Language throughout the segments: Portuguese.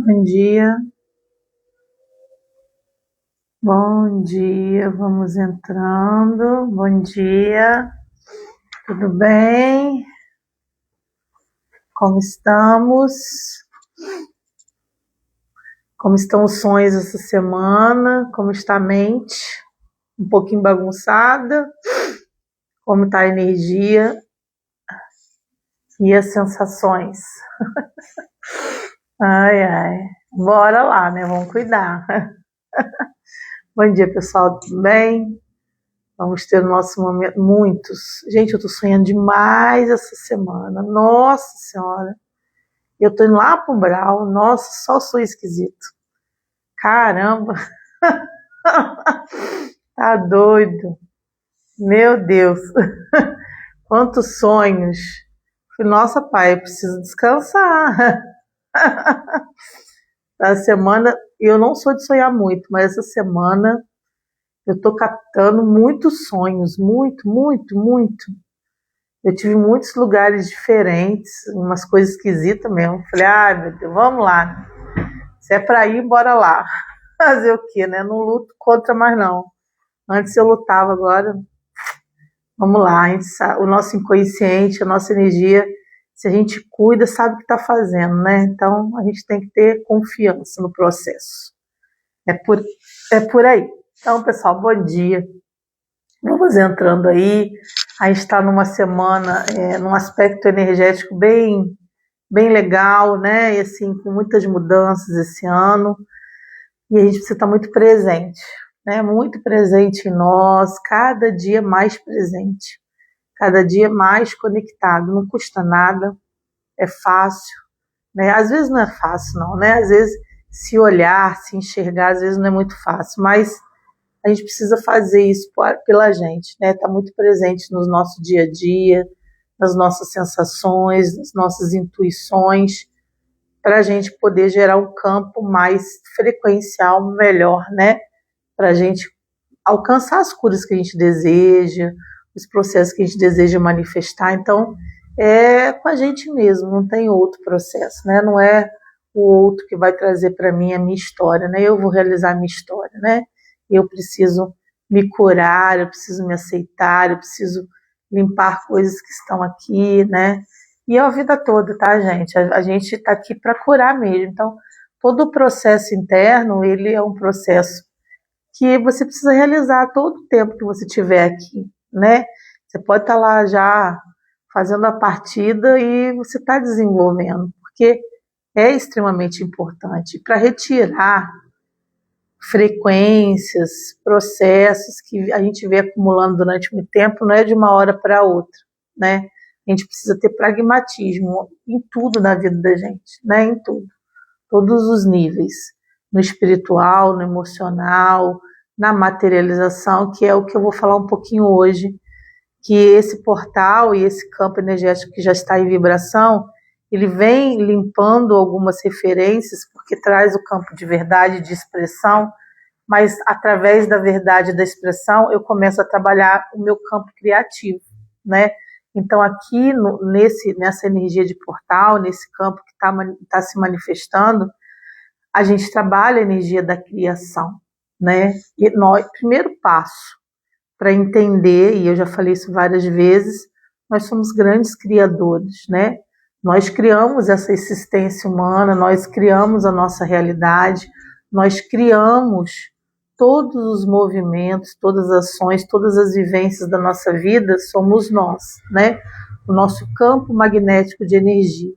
Bom dia, bom dia, vamos entrando. Bom dia, tudo bem? Como estamos? Como estão os sonhos essa semana? Como está a mente? Um pouquinho bagunçada? Como está a energia e as sensações? Ai, ai, bora lá, né? Vamos cuidar. Bom dia, pessoal, tudo bem? Vamos ter o nosso momento. Muitos. Gente, eu tô sonhando demais essa semana. Nossa Senhora. Eu tô indo lá pro Brau. Nossa, só sonho esquisito. Caramba. Tá doido. Meu Deus. Quantos sonhos. Nossa, pai, eu preciso descansar. A semana, eu não sou de sonhar muito, mas essa semana eu tô captando muitos sonhos. Muito, muito, muito. Eu tive muitos lugares diferentes, umas coisas esquisitas mesmo. Falei, ai meu Deus, vamos lá. Se é pra ir, bora lá. Fazer o quê, né? Não luto contra mais não. Antes eu lutava, agora vamos lá. A gente sabe, o nosso inconsciente, a nossa energia, se a gente cuida, sabe o que está fazendo, né? Então a gente tem que ter confiança no processo. É por aí. Então, pessoal, bom dia. Vamos entrando aí. A gente está numa semana, num aspecto energético bem legal, né? E assim, com muitas mudanças esse ano. E a gente precisa estar muito presente, né? Muito presente em nós, cada dia mais presente, cada dia mais conectado. Não custa nada, é fácil, né? Às vezes não é fácil, não, né? Às vezes se olhar, se enxergar, às vezes não é muito fácil, mas a gente precisa fazer isso pela gente, né? Tá muito presente no nosso dia a dia, nas nossas sensações, nas nossas intuições, para a gente poder gerar um campo mais frequencial, melhor, né? Para a gente alcançar as curas que a gente deseja, os processos que a gente deseja manifestar. Então, é com a gente mesmo, não tem outro processo, né? Não é o outro que vai trazer para mim a minha história, né? Eu vou realizar a minha história, né? Eu preciso me curar, eu preciso me aceitar, eu preciso limpar coisas que estão aqui, né? E é a vida toda, tá, gente? A gente está aqui para curar mesmo. Então, todo o processo interno, ele é um processo que você precisa realizar todo o tempo que você tiver aqui, né? Você pode estar lá já fazendo a partida e você está desenvolvendo, porque é extremamente importante para retirar frequências, processos que a gente vê acumulando durante muito tempo, não é de uma hora para outra, né? A gente precisa ter pragmatismo em tudo na vida da gente, né? Em tudo, todos os níveis, no espiritual, no emocional, na materialização, que é o que eu vou falar um pouquinho hoje, que esse portal e esse campo energético que já está em vibração, ele vem limpando algumas referências, porque traz o campo de verdade, de expressão, mas através da verdade e da expressão, eu começo a trabalhar o meu campo criativo, né? Então, aqui nessa energia de portal, nesse campo que está se manifestando, a gente trabalha a energia da criação, né? E primeiro passo para entender, e eu já falei isso várias vezes, nós somos grandes criadores, né? Nós criamos essa existência humana, nós criamos a nossa realidade, nós criamos todos os movimentos, todas as ações, todas as vivências da nossa vida, somos nós, né? O nosso campo magnético de energia,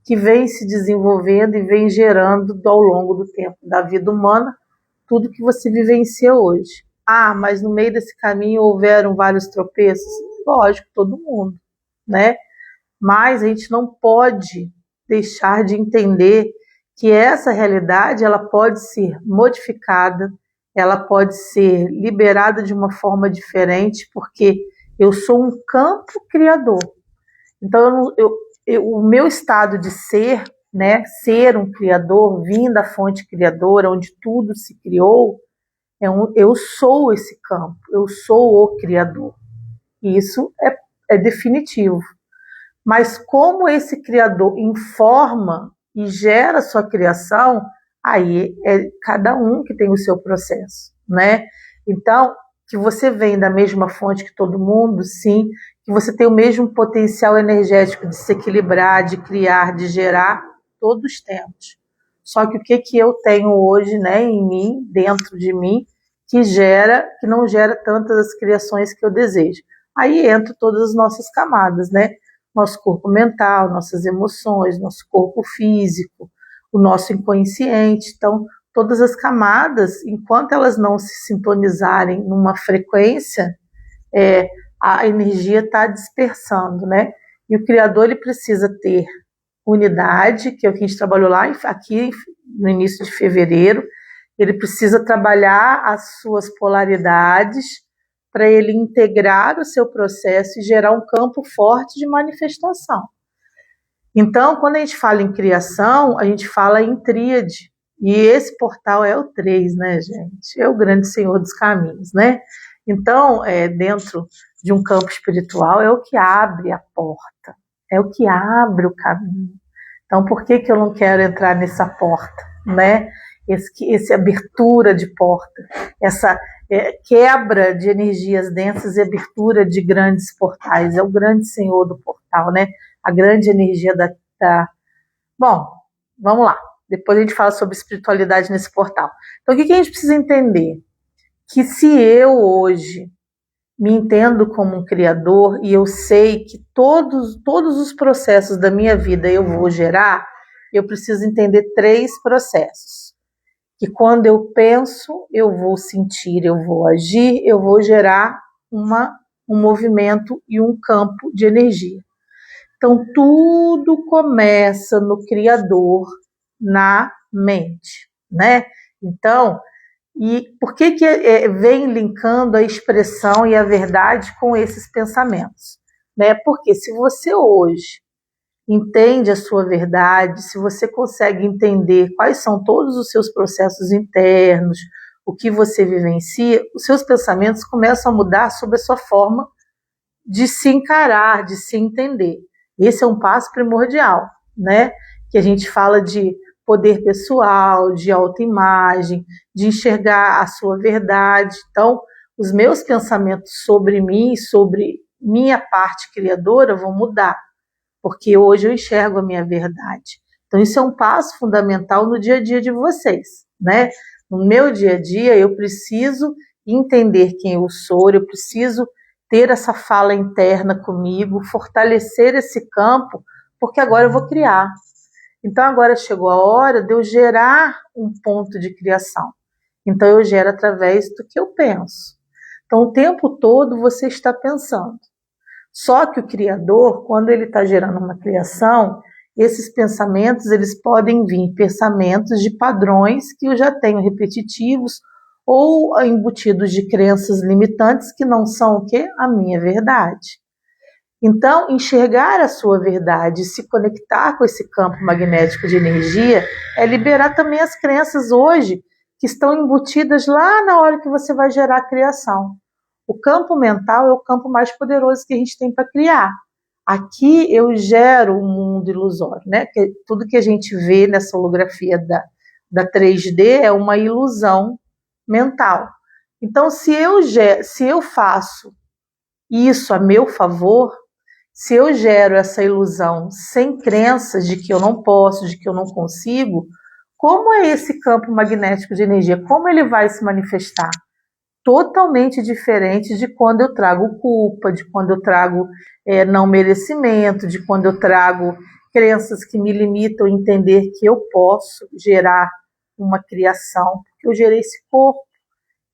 que vem se desenvolvendo e vem gerando ao longo do tempo da vida humana tudo que você vivencia hoje. Ah, mas no meio desse caminho houveram vários tropeços? Lógico, todo mundo, né? Mas a gente não pode deixar de entender que essa realidade ela pode ser modificada, ela pode ser liberada de uma forma diferente, porque eu sou um campo criador. Então, o meu estado de ser, né, ser um criador, vindo da fonte criadora, onde tudo se criou, eu sou esse campo, eu sou o criador. E isso é definitivo. Mas como esse criador informa e gera a sua criação, aí é cada um que tem o seu processo, né? Então, que você vem da mesma fonte que todo mundo, sim, que você tem o mesmo potencial energético de se equilibrar, de criar, de gerar, todos temos. Só que o que eu tenho hoje, né, em mim, dentro de mim, que não gera tantas as criações que eu desejo. Aí entram todas as nossas camadas, né? Nosso corpo mental, nossas emoções, nosso corpo físico, o nosso inconsciente. Então, todas as camadas, enquanto elas não se sintonizarem numa frequência, a energia está dispersando, né? E o Criador, ele precisa ter unidade, que é o que a gente trabalhou lá aqui no início de fevereiro. Ele precisa trabalhar as suas polaridades para ele integrar o seu processo e gerar um campo forte de manifestação. Então, quando a gente fala em criação, a gente fala em tríade. E esse portal é o 3, né, gente? É o grande Senhor dos caminhos, né? Então, dentro de um campo espiritual, é o que abre a porta, é o que abre o caminho. Então, por que eu não quero entrar nessa porta, né? Essa abertura de porta, essa quebra de energias densas e abertura de grandes portais. É o grande Senhor do portal, né? A grande energia da... Bom, vamos lá. Depois a gente fala sobre espiritualidade nesse portal. Então, o que a gente precisa entender? Que se eu hoje me entendo como um criador e eu sei que todos os processos da minha vida eu vou gerar, eu preciso entender 3 processos. Que quando eu penso, eu vou sentir, eu vou agir, eu vou gerar um movimento e um campo de energia. Então, tudo começa no Criador, na mente, né? Então, e por que vem linkando a expressão e a verdade com esses pensamentos? Né? Porque se você hoje entende a sua verdade, se você consegue entender quais são todos os seus processos internos, o que você vivencia, os seus pensamentos começam a mudar sobre a sua forma de se encarar, de se entender. Esse é um passo primordial, né? Que a gente fala de poder pessoal, de autoimagem, de enxergar a sua verdade. Então, os meus pensamentos sobre mim, sobre minha parte criadora vão mudar, porque hoje eu enxergo a minha verdade. Então, isso é um passo fundamental no dia a dia de vocês, né? No meu dia a dia, eu preciso entender quem eu sou, eu preciso ter essa fala interna comigo, fortalecer esse campo, porque agora eu vou criar. Então, agora chegou a hora de eu gerar um ponto de criação. Então, eu gero através do que eu penso. Então, o tempo todo você está pensando. Só que o Criador, quando ele está gerando uma criação, esses pensamentos, eles podem vir pensamentos de padrões que eu já tenho repetitivos ou embutidos de crenças limitantes que não são o quê? A minha verdade. Então, enxergar a sua verdade, se conectar com esse campo magnético de energia, é liberar também as crenças hoje que estão embutidas lá na hora que você vai gerar a criação. O campo mental é o campo mais poderoso que a gente tem para criar. Aqui eu gero um mundo ilusório, né? Que tudo que a gente vê nessa holografia da 3D é uma ilusão mental. Então, se eu faço isso a meu favor, se eu gero essa ilusão sem crenças de que eu não posso, de que eu não consigo, como é esse campo magnético de energia? Como ele vai se manifestar? Totalmente diferente de quando eu trago culpa, de quando eu trago não merecimento, de quando eu trago crenças que me limitam a entender que eu posso gerar uma criação, porque eu gerei esse corpo,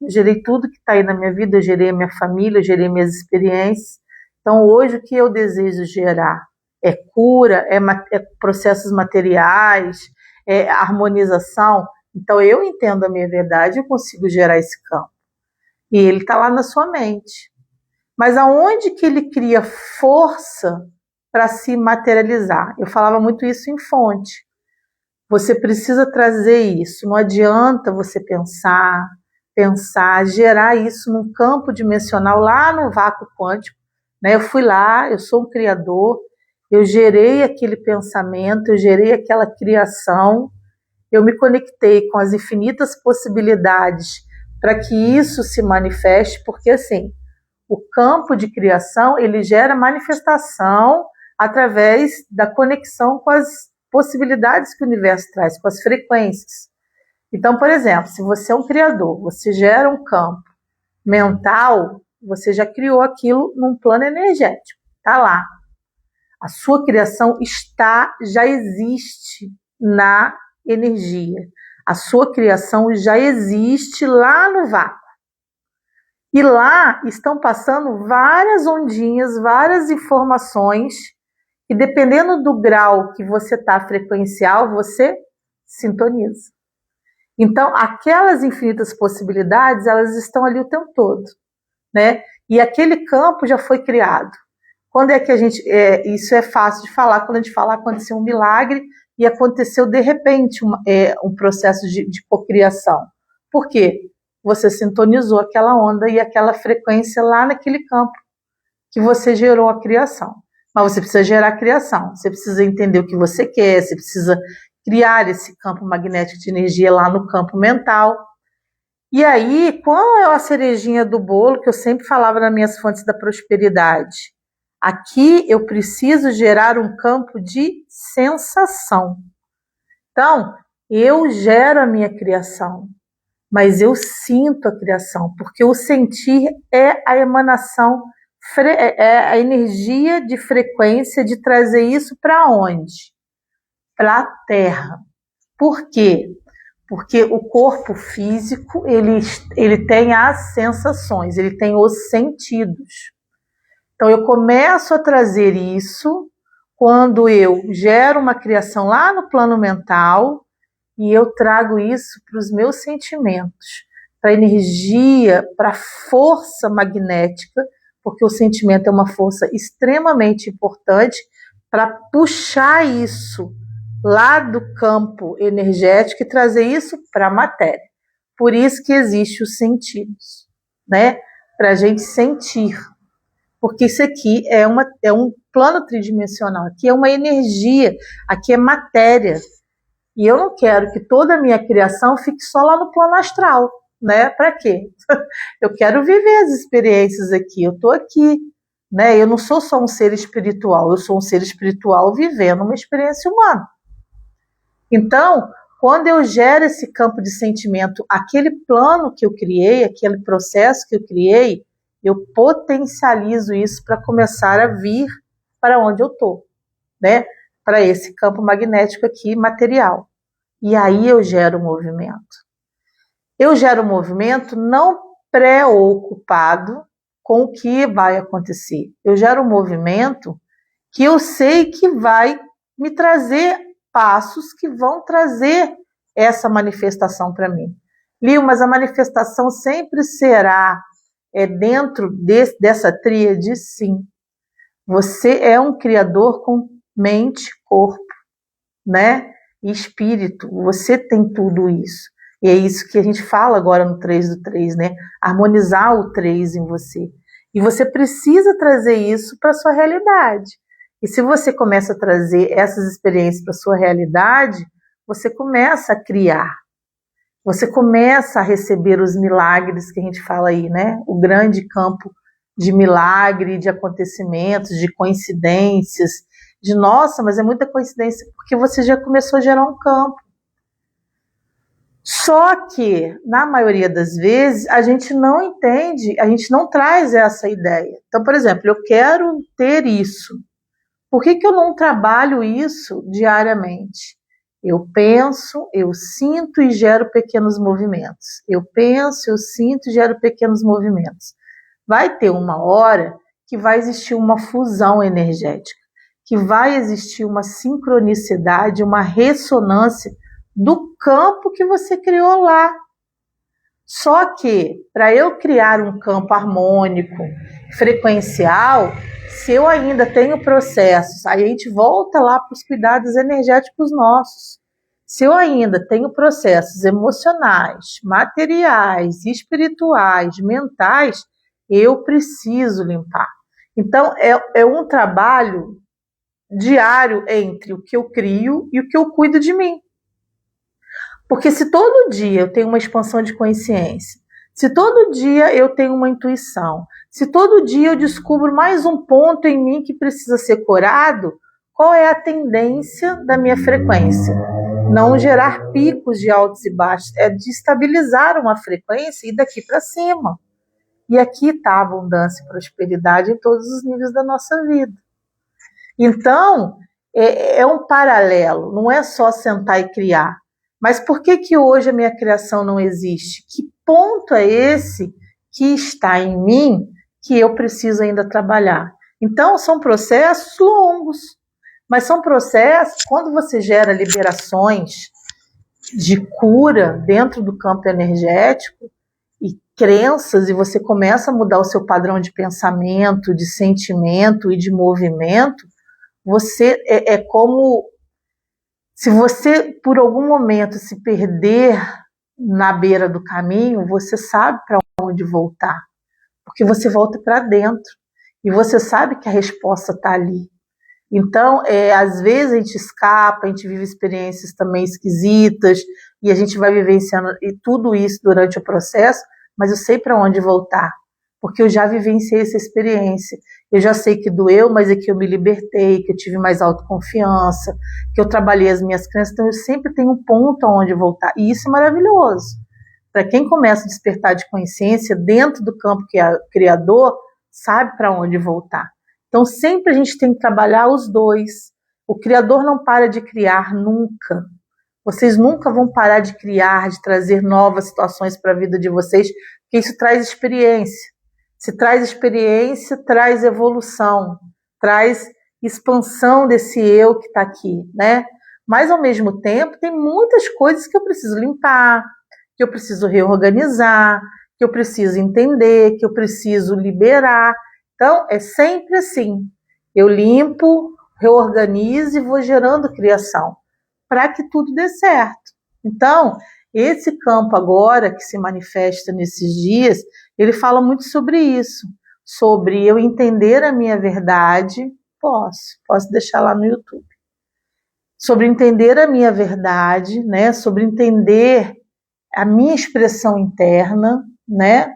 eu gerei tudo que está aí na minha vida, eu gerei a minha família, eu gerei minhas experiências. Então, hoje, o que eu desejo gerar é cura, é processos materiais, é harmonização. Então, eu entendo a minha verdade, eu consigo gerar esse campo. E ele está lá na sua mente. Mas aonde que ele cria força para se materializar? Eu falava muito isso em fonte. Você precisa trazer isso. Não adianta você pensar, gerar isso num campo dimensional lá no vácuo quântico. Né? Eu fui lá, eu sou um criador, eu gerei aquele pensamento, eu gerei aquela criação, eu me conectei com as infinitas possibilidades para que isso se manifeste, porque assim, o campo de criação, ele gera manifestação através da conexão com as possibilidades que o universo traz, com as frequências. Então, por exemplo, se você é um criador, você gera um campo mental, você já criou aquilo num plano energético, está lá. A sua criação já existe na energia. A sua criação já existe lá no vácuo. E lá estão passando várias ondinhas, várias informações, e dependendo do grau que você está frequencial, você sintoniza. Então, aquelas infinitas possibilidades, elas estão ali o tempo todo, né? E aquele campo já foi criado. Quando é que a gente... isso é fácil de falar, quando a gente fala aconteceu um milagre e aconteceu de repente um processo de cocriação. Por quê? Você sintonizou aquela onda e aquela frequência lá naquele campo que você gerou a criação. Mas você precisa gerar a criação, você precisa entender o que você quer, você precisa criar esse campo magnético de energia lá no campo mental. E aí, qual é a cerejinha do bolo que eu sempre falava nas minhas fontes da prosperidade? Aqui eu preciso gerar um campo de sensação. Então, eu gero a minha criação, mas eu sinto a criação, porque o sentir é a emanação, é a energia de frequência de trazer isso para onde? Para a Terra. Por quê? Porque o corpo físico, ele tem as sensações, ele tem os sentidos. Então, eu começo a trazer isso quando eu gero uma criação lá no plano mental e eu trago isso para os meus sentimentos, para a energia, para a força magnética, porque o sentimento é uma força extremamente importante para puxar isso lá do campo energético e trazer isso para a matéria. Por isso que existem os sentidos, né? Para a gente sentir. Porque isso aqui é um plano tridimensional, aqui é uma energia, aqui é matéria. E eu não quero que toda a minha criação fique só lá no plano astral, né? Para quê? Eu quero viver as experiências aqui, eu estou aqui, né? Eu não sou só um ser espiritual, eu sou um ser espiritual vivendo uma experiência humana. Então, quando eu gero esse campo de sentimento, aquele plano que eu criei, aquele processo que eu criei, eu potencializo isso para começar a vir para onde eu estou, né? Para esse campo magnético aqui, material. E aí eu gero movimento. Eu gero movimento não preocupado com o que vai acontecer. Eu gero movimento que eu sei que vai me trazer passos que vão trazer essa manifestação para mim. Lio, mas a manifestação sempre será dentro dessa tríade? Sim. Você é um criador com mente, corpo, né? E espírito. Você tem tudo isso. E é isso que a gente fala agora no 3 do 3, né? Harmonizar o 3 em você. E você precisa trazer isso para a sua realidade. E se você começa a trazer essas experiências para a sua realidade, você começa a criar. Você começa a receber os milagres que a gente fala aí, né? O grande campo de milagre, de acontecimentos, de coincidências, de nossa, mas é muita coincidência, porque você já começou a gerar um campo. Só que, na maioria das vezes, a gente não entende, a gente não traz essa ideia. Então, por exemplo, eu quero ter isso. Por que eu não trabalho isso diariamente? Eu penso, eu sinto e gero pequenos movimentos. Eu penso, eu sinto e gero pequenos movimentos. Vai ter uma hora que vai existir uma fusão energética, que vai existir uma sincronicidade, uma ressonância do campo que você criou lá. Só que, para eu criar um campo harmônico, frequencial, se eu ainda tenho processos, aí a gente volta lá para os cuidados energéticos nossos. Se eu ainda tenho processos emocionais, materiais, espirituais, mentais, eu preciso limpar. Então, é um trabalho diário entre o que eu crio e o que eu cuido de mim. Porque se todo dia eu tenho uma expansão de consciência, se todo dia eu tenho uma intuição, se todo dia eu descubro mais um ponto em mim que precisa ser curado, qual é a tendência da minha frequência? Não gerar picos de altos e baixos, é de estabilizar uma frequência e daqui para cima. E aqui está a abundância e prosperidade em todos os níveis da nossa vida. Então, é um paralelo, não é só sentar e criar. Mas por que hoje a minha criação não existe? Que ponto é esse que está em mim que eu preciso ainda trabalhar? Então, são processos longos, mas são processos, quando você gera liberações de cura dentro do campo energético e crenças, e você começa a mudar o seu padrão de pensamento, de sentimento e de movimento, você é como se você, por algum momento, se perder na beira do caminho, você sabe para onde voltar, porque você volta para dentro e você sabe que a resposta está ali. Então, às vezes a gente escapa, a gente vive experiências também esquisitas e a gente vai vivenciando tudo isso durante o processo, mas eu sei para onde voltar, porque eu já vivenciei essa experiência. Eu já sei que doeu, mas é que eu me libertei, que eu tive mais autoconfiança, que eu trabalhei as minhas crenças, então eu sempre tenho um ponto aonde voltar. E isso é maravilhoso. Para quem começa a despertar de consciência dentro do campo que é criador, sabe para onde voltar. Então sempre a gente tem que trabalhar os dois. O criador não para de criar nunca. Vocês nunca vão parar de criar, de trazer novas situações para a vida de vocês, porque isso traz experiência. Se traz experiência, traz evolução, traz expansão desse eu que está aqui, né? Mas, ao mesmo tempo, tem muitas coisas que eu preciso limpar, que eu preciso reorganizar, que eu preciso entender, que eu preciso liberar. Então, é sempre assim. Eu limpo, reorganizo e vou gerando criação, para que tudo dê certo. Então, esse campo agora que se manifesta nesses dias, ele fala muito sobre isso, sobre eu entender a minha verdade, posso deixar lá no YouTube, sobre entender a minha verdade, né, sobre entender a minha expressão interna, né,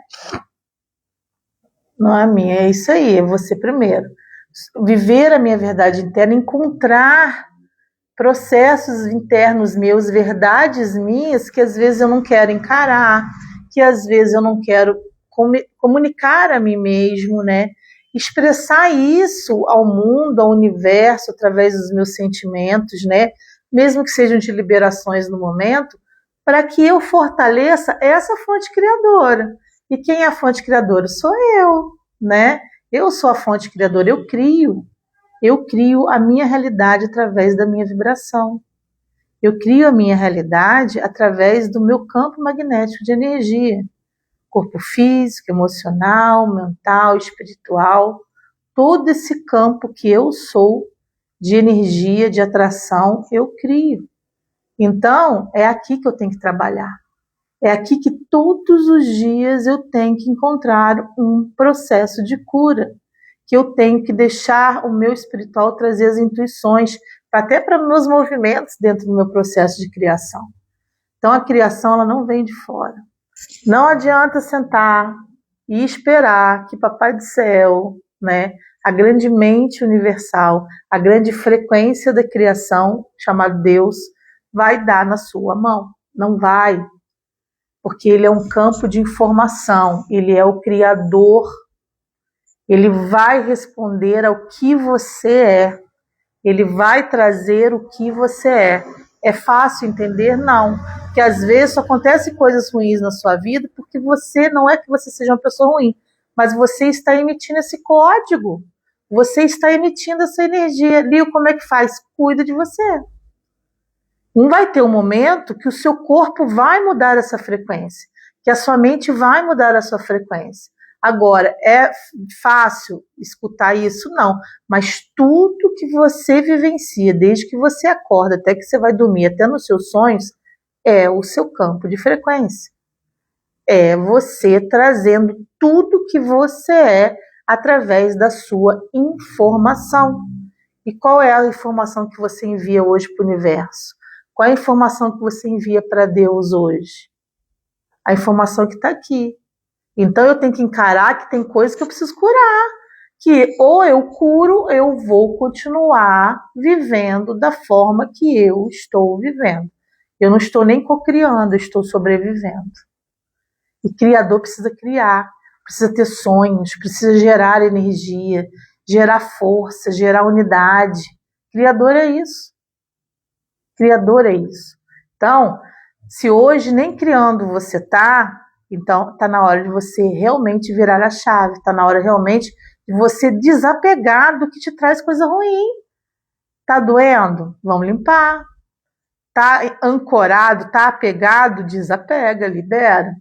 não é a minha, é isso aí, é você primeiro, viver a minha verdade interna, encontrar processos internos meus, verdades minhas que às vezes eu não quero encarar, que às vezes eu não quero comunicar a mim mesmo, né? Expressar isso ao mundo, ao universo, através dos meus sentimentos, né? Mesmo que sejam de liberações no momento, para que eu fortaleça essa fonte criadora. E quem é a fonte criadora? Sou eu, né? Eu sou a fonte criadora, eu crio. Eu crio a minha realidade através da minha vibração. Eu crio a minha realidade através do meu campo magnético de energia. Corpo físico, emocional, mental, espiritual. Todo esse campo que eu sou de energia, de atração, eu crio. Então, é aqui que eu tenho que trabalhar. É aqui que todos os dias eu tenho que encontrar um processo de cura. Que eu tenho que deixar o meu espiritual trazer as intuições, até para meus movimentos dentro do meu processo de criação. Então a criação ela não vem de fora. Não adianta sentar e esperar que Papai do Céu, né, a grande mente universal, a grande frequência da criação, chamada Deus, vai dar na sua mão. Não vai. Porque ele é um campo de informação, ele é o criador. Ele vai responder ao que você é. Ele vai trazer o que você é. É fácil entender? Não. Porque às vezes só acontecem coisas ruins na sua vida porque você não é que você seja uma pessoa ruim, mas você está emitindo esse código. Você está emitindo essa energia. Lio, como é que faz? Cuida de você. Não vai ter um momento que o seu corpo vai mudar essa frequência, que a sua mente vai mudar a sua frequência. Agora, é fácil escutar isso? Não. Mas tudo que você vivencia, desde que você acorda até que você vai dormir, até nos seus sonhos, é o seu campo de frequência. É você trazendo tudo que você é através da sua informação. E qual é a informação que você envia hoje para o universo? Qual é a informação que você envia para Deus hoje? A informação que está aqui. Então eu tenho que encarar que tem coisas que eu preciso curar. Que ou eu curo, eu vou continuar vivendo da forma que eu estou vivendo. Eu não estou nem cocriando, eu estou sobrevivendo. E criador precisa criar, precisa ter sonhos, precisa gerar energia, gerar força, gerar unidade. Criador é isso. Criador é isso. Então, se hoje nem criando você tá, então está na hora de você realmente virar a chave, está na hora realmente de você desapegar do que te traz coisa ruim. Tá doendo? Vamos limpar. Tá ancorado, tá apegado? Desapega, libera.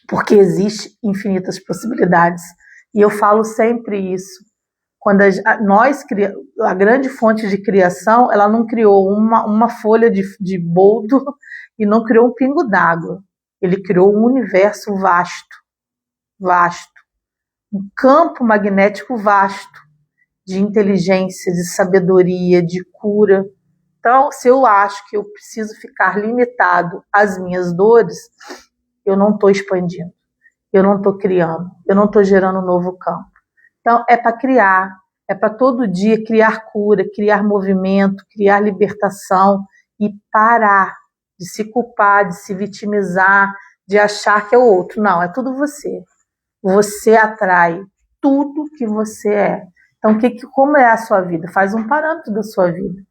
Porque existe infinitas possibilidades. E eu falo sempre isso. Quando a grande fonte de criação, ela não criou uma folha de boldo e não criou um pingo d'água. Ele criou um universo vasto, vasto. Um campo magnético vasto de inteligência, de sabedoria, de cura. Então, se eu acho que eu preciso ficar limitado às minhas dores, eu não estou expandindo, eu não estou criando, eu não estou gerando um novo campo. Então, é para criar, é para todo dia criar cura, criar movimento, criar libertação e parar de se culpar, de se vitimizar, de achar que é o outro. Não, é tudo você. Você atrai tudo que você é. Então, como é a sua vida? Faz um parâmetro da sua vida.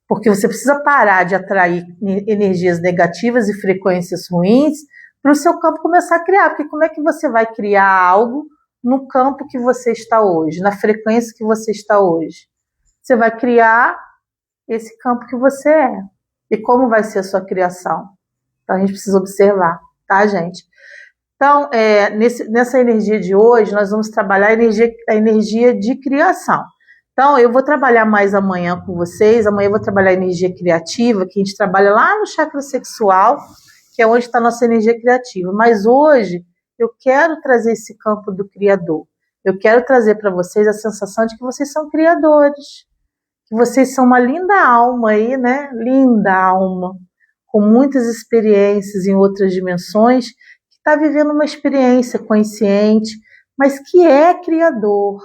Porque você precisa parar de atrair energias negativas e frequências ruins para o seu campo começar a criar. Porque como é que você vai criar algo no campo que você está hoje, na frequência que você está hoje? Você vai criar esse campo que você é. E como vai ser a sua criação? Então, a gente precisa observar, tá, gente? Então, nessa energia de hoje, nós vamos trabalhar a energia de criação. Então, eu vou trabalhar mais amanhã com vocês. Amanhã eu vou trabalhar a energia criativa, que a gente trabalha lá no chakra sexual, que é onde está a nossa energia criativa. Mas hoje, eu quero trazer esse campo do Criador. Eu quero trazer para vocês a sensação de que vocês são criadores. Que vocês são uma linda alma aí, né? Linda alma. Com muitas experiências em outras dimensões, está vivendo uma experiência consciente, mas que é criador,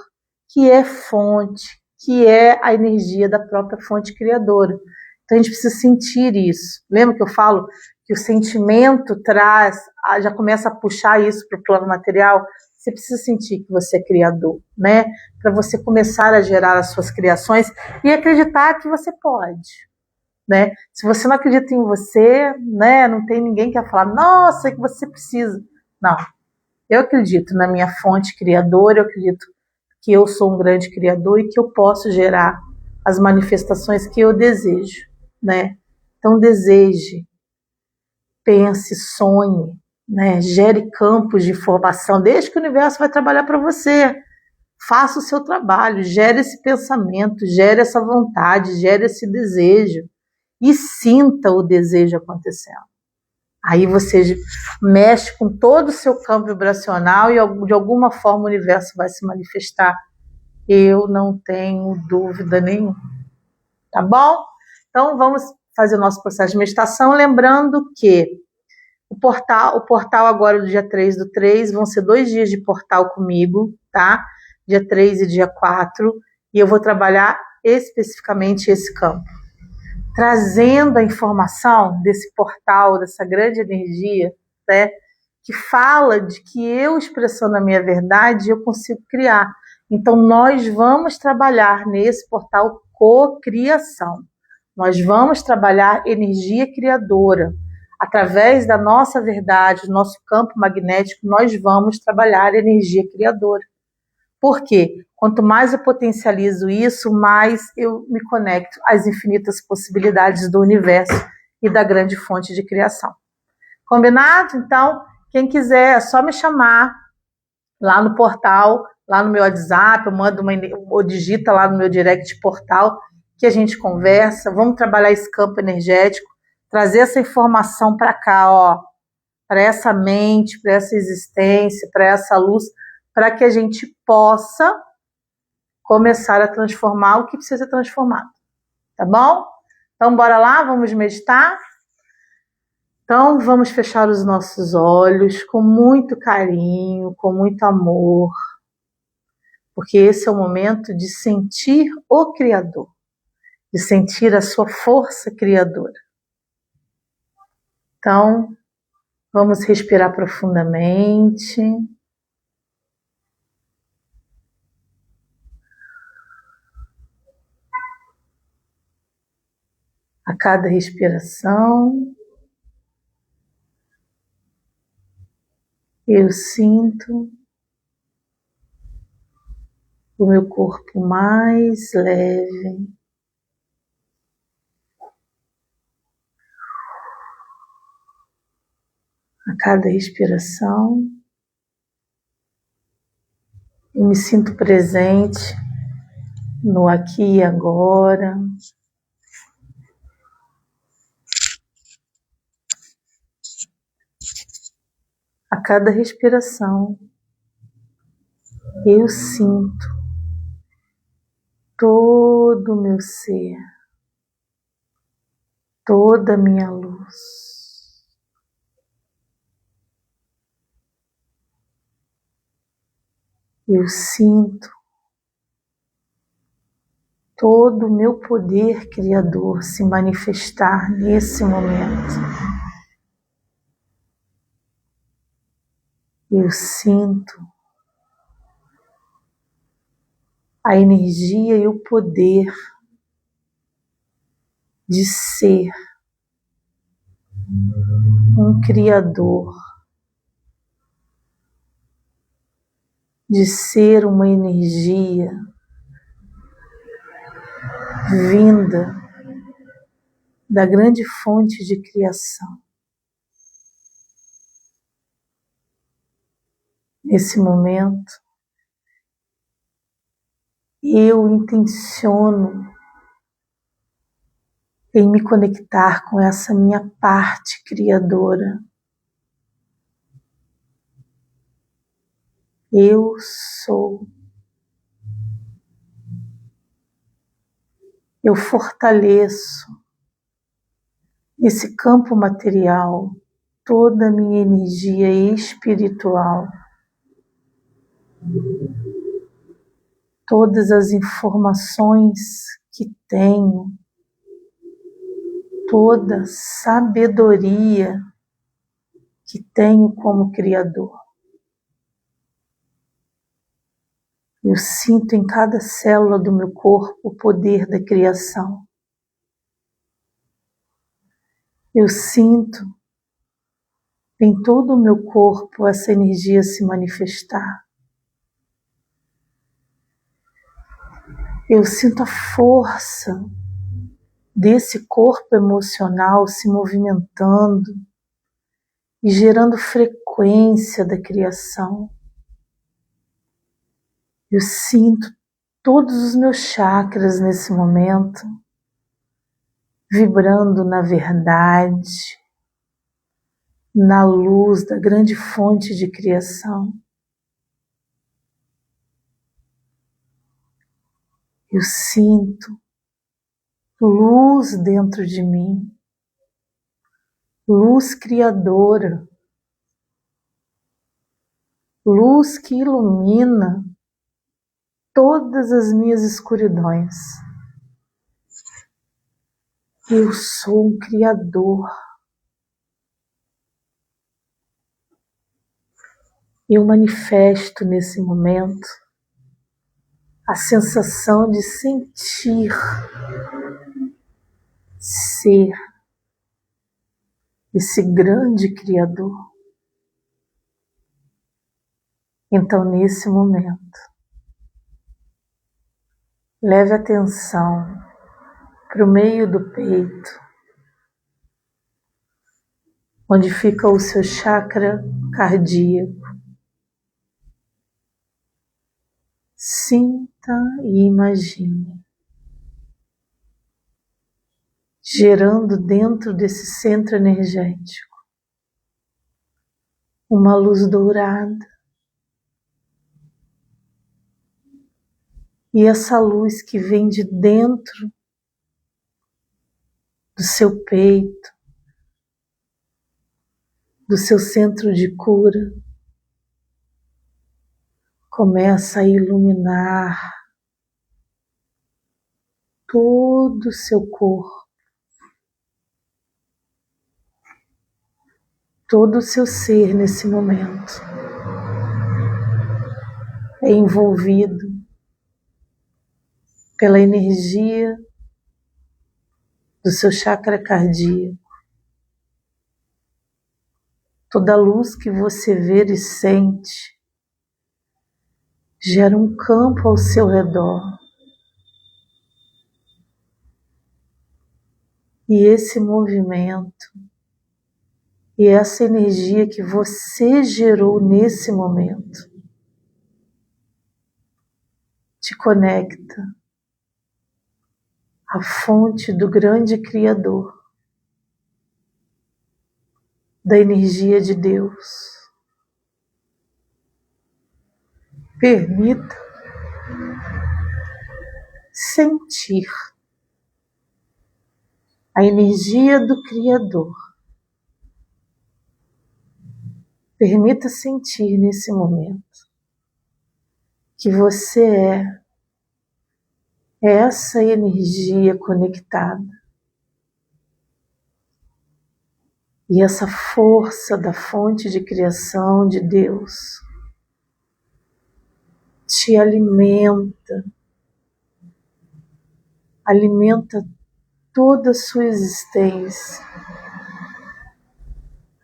que é fonte, que é a energia da própria fonte criadora. Então a gente precisa sentir isso. Lembra que eu falo que o sentimento traz, já começa a puxar isso para o plano material? Você precisa sentir que você é criador, né? Para você começar a gerar as suas criações e acreditar que você pode. Né? Se você não acredita em você, né, não tem ninguém que vai falar, nossa, é que você precisa. Não, eu acredito na minha fonte criadora, eu acredito que eu sou um grande criador e que eu posso gerar as manifestações que eu desejo, né? Então deseje, pense, sonhe, né? Gere campos de informação, desde que o universo vai trabalhar para você. Faça o seu trabalho, gere esse pensamento, gere essa vontade, gere esse desejo. E sinta o desejo acontecendo. Aí você mexe com todo o seu campo vibracional e de alguma forma o universo vai se manifestar. Eu não tenho dúvida nenhuma. Tá bom? Então vamos fazer o nosso processo de meditação, lembrando que o portal agora do dia 3/3, vão ser 2 dias de portal comigo, tá? Dia 3 e dia 4, e eu vou trabalhar especificamente esse campo. Trazendo a informação desse portal, dessa grande energia, né, que fala de que eu expressando a minha verdade, eu consigo criar. Então, nós vamos trabalhar nesse portal cocriação. Nós vamos trabalhar energia criadora. Através da nossa verdade, do nosso campo magnético, nós vamos trabalhar energia criadora. Por quê? Quanto mais eu potencializo isso, mais eu me conecto às infinitas possibilidades do universo e da grande fonte de criação. Combinado? Então, quem quiser, é só me chamar lá no portal, lá no meu WhatsApp, eu mando ou digita lá no meu direct portal, que a gente conversa, vamos trabalhar esse campo energético, trazer essa informação para cá, ó, para essa mente, para essa existência, para essa luz, para que a gente possa começar a transformar o que precisa ser transformado. Tá bom? Então, bora lá, vamos meditar? Então, vamos fechar os nossos olhos com muito carinho, com muito amor, porque esse é o momento de sentir o Criador, de sentir a sua força criadora. Então, vamos respirar profundamente. A cada respiração, eu sinto o meu corpo mais leve. A cada respiração, eu me sinto presente no aqui e agora. A cada respiração, eu sinto todo o meu ser, toda a minha luz. Eu sinto todo o meu poder criador se manifestar nesse momento. Eu sinto a energia e o poder de ser um criador, de ser uma energia vinda da grande fonte de criação. Nesse momento, eu intenciono em me conectar com essa minha parte criadora. Eu sou. Eu fortaleço nesse campo material toda a minha energia espiritual, todas as informações que tenho, toda a sabedoria que tenho como Criador. Eu sinto em cada célula do meu corpo o poder da criação. Eu sinto em todo o meu corpo essa energia se manifestar. Eu sinto a força desse corpo emocional se movimentando e gerando frequência da criação. Eu sinto todos os meus chakras nesse momento vibrando na verdade, na luz da grande fonte de criação. Eu sinto luz dentro de mim, luz criadora, luz que ilumina todas as minhas escuridões. Eu sou um criador. Eu manifesto nesse momento a sensação de sentir, ser esse grande criador. Então, nesse momento, leve atenção para o meio do peito, onde fica o seu chakra cardíaco. Sinta e imagine gerando dentro desse centro energético uma luz dourada E essa luz que vem de dentro do seu peito, do seu centro de cura, começa a iluminar todo o seu corpo, todo o seu ser nesse momento é envolvido pela energia do seu chakra cardíaco. Toda a luz que você vê e sente gera um campo ao seu redor. E esse movimento e essa energia que você gerou nesse momento te conecta à fonte do grande Criador, da energia de Deus. Permita sentir a energia do Criador. Permita sentir nesse momento que você é essa energia conectada e essa força da fonte de criação de Deus te alimenta toda a sua existência,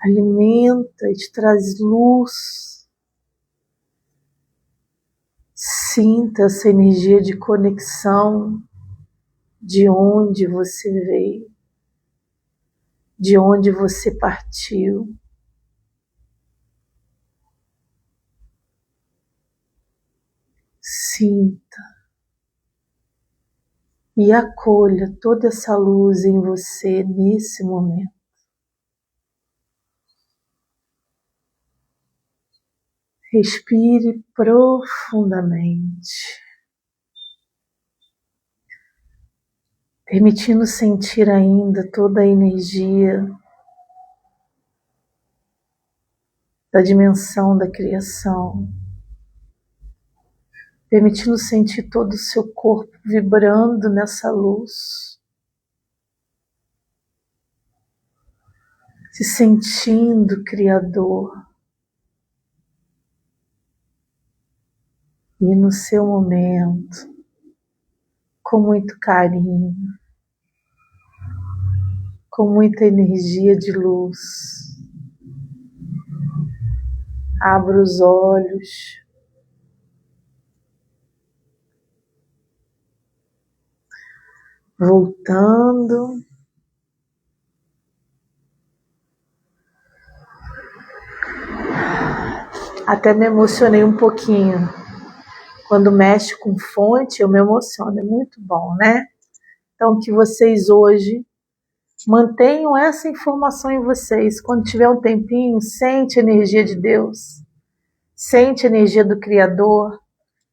alimenta e te traz luz. Sinta essa energia de conexão de onde você veio, de onde você partiu. Sinta e acolha toda essa luz em você nesse momento. Respire profundamente, permitindo sentir ainda toda a energia da dimensão da criação, permitindo sentir todo o seu corpo vibrando nessa luz, se sentindo criador. E no seu momento, com muito carinho, com muita energia de luz, abra os olhos, voltando, até me emocionei um pouquinho. Quando mexe com fonte, eu me emociono, é muito bom, né? Então, que vocês hoje mantenham essa informação em vocês. Quando tiver um tempinho, sente a energia de Deus, sente a energia do Criador,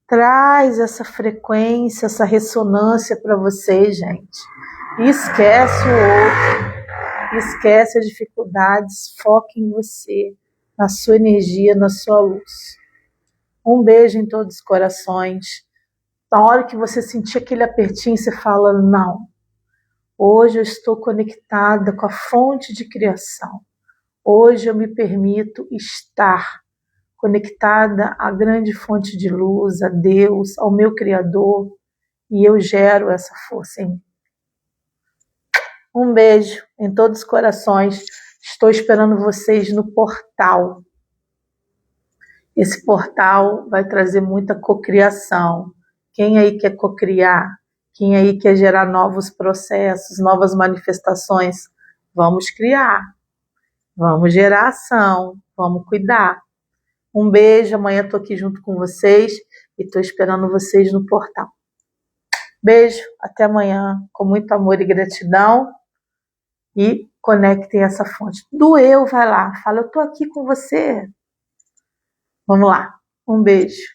traz essa frequência, essa ressonância para vocês, gente. E esquece o outro, esquece as dificuldades, foque em você, na sua energia, na sua luz. Um beijo em todos os corações. Na hora que você sentir aquele apertinho, você fala, não, hoje eu estou conectada com a fonte de criação. Hoje eu me permito estar conectada à grande fonte de luz, a Deus, ao meu Criador, e eu gero essa força em mim. Um beijo em todos os corações. Estou esperando vocês no portal. Esse portal vai trazer muita cocriação. Quem aí quer cocriar? Quem aí quer gerar novos processos, novas manifestações? Vamos criar. Vamos gerar ação. Vamos cuidar. Um beijo. Amanhã estou aqui junto com vocês e estou esperando vocês no portal. Beijo. Até amanhã. Com muito amor e gratidão. E conectem essa fonte. Doeu, vai lá. Fala, eu estou aqui com você. Vamos lá. Um beijo.